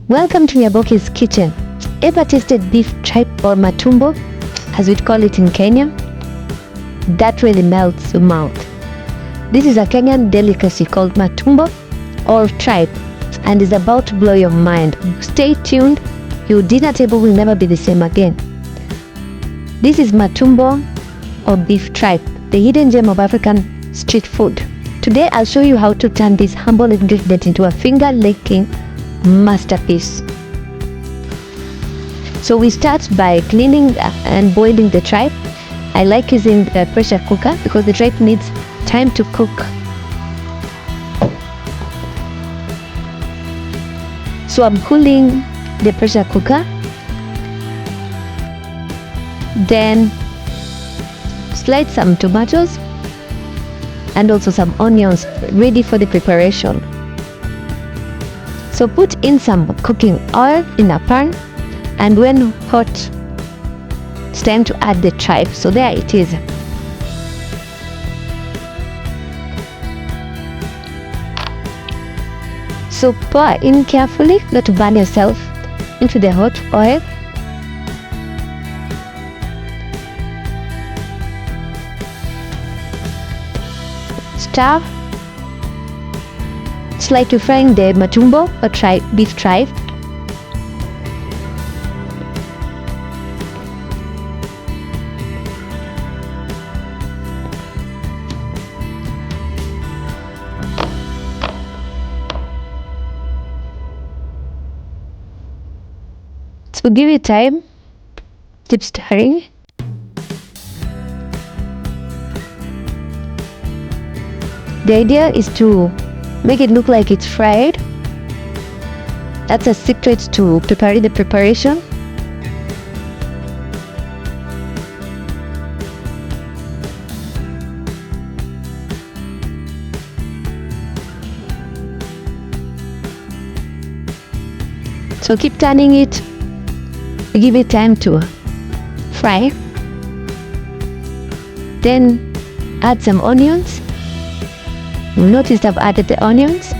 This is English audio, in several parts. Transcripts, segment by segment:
Welcome to Nyaboke's kitchen. Ever tasted beef tripe or matumbo, as we call it in Kenya? That really melts your mouth. This is a Kenyan delicacy called matumbo or tripe and is about to blow your mind. Stay tuned, your dinner table will never be the same again. This is matumbo or beef tripe, the hidden gem of African street food. Today I'll show you how to turn this humble ingredient into a finger-licking masterpiece. So we start by cleaning and boiling the tripe. I like using the pressure cooker because the tripe needs time to cook. So I'm cooling the pressure cooker. Then slide some tomatoes and also some onions ready for the preparation. So put in some cooking oil in a pan, and when hot, it's time to add the tripe. So there it is. So pour in carefully, not to burn yourself, into the hot oil. Stir. It's like to frying the matumbo or beef tripe. So give it time, keep stirring. The idea is to make it look like it's fried. That's a secret to prepare the preparation. So keep turning it. Give it time to fry. Then add some onions. Notice I've added the onions.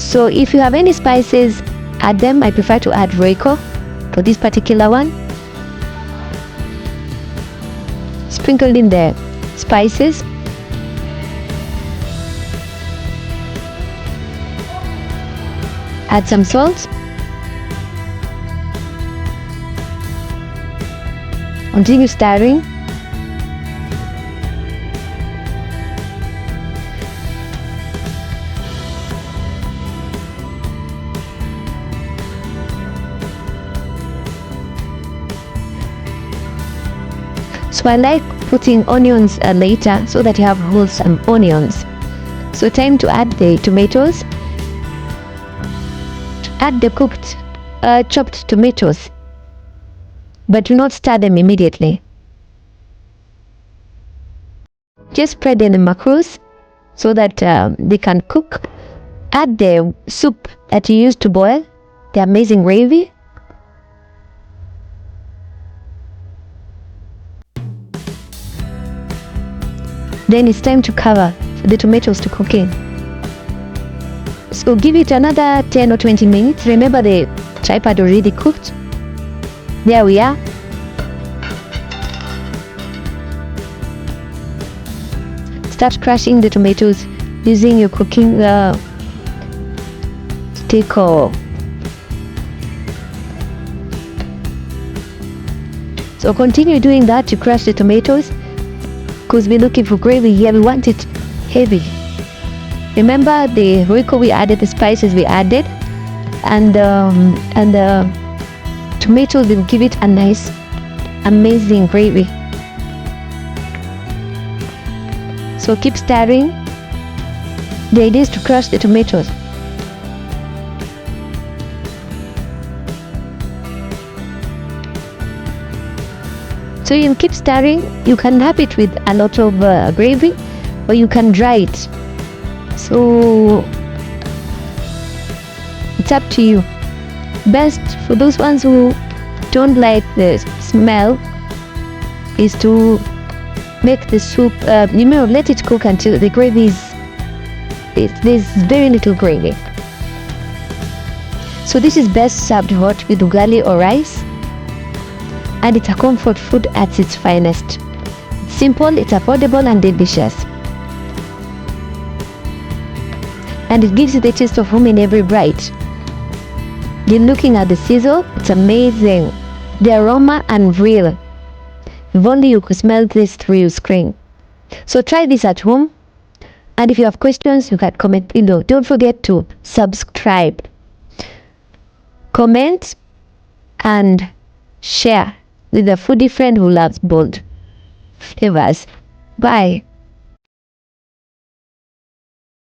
So if you have any spices, add them. I prefer to add Royco for this particular one. Sprinkle in the spices. Add some salt. Continue stirring. So I like putting onions later so that you have wholesome onions. So time to add the tomatoes. Add the cooked, chopped tomatoes, but do not stir them immediately. Just spread them in macros so that they can cook. Add the soup that you used to boil, the amazing gravy. Then it's time to cover the tomatoes to cook in. So give it another 10 or 20 minutes. Remember the tripe had already cooked. There we are. Start crushing the tomatoes using your cooking stick or... So continue doing that to crush the tomatoes, because we're looking for gravy here. We want it heavy. Remember the Royco we added, the spices we added, and the tomatoes will give it a nice, amazing gravy. So keep stirring. The idea is to crush the tomatoes. So you keep stirring. You can have it with a lot of gravy, or you can dry it. So It's up to you. Best for those ones who don't like the smell is to make the soup, let it cook until the gravy there's very little gravy. So this is best served hot with ugali or rice, and it's a comfort food at its finest. It's simple, it's affordable and delicious, and it gives you the taste of home in every bite. You're looking at the sizzle, it's amazing. The aroma unreal. If only you could smell this through your screen. So try this at home, and if you have questions, you can comment below. Don't forget to subscribe, comment, and share with a foodie friend who loves bold flavors. Bye.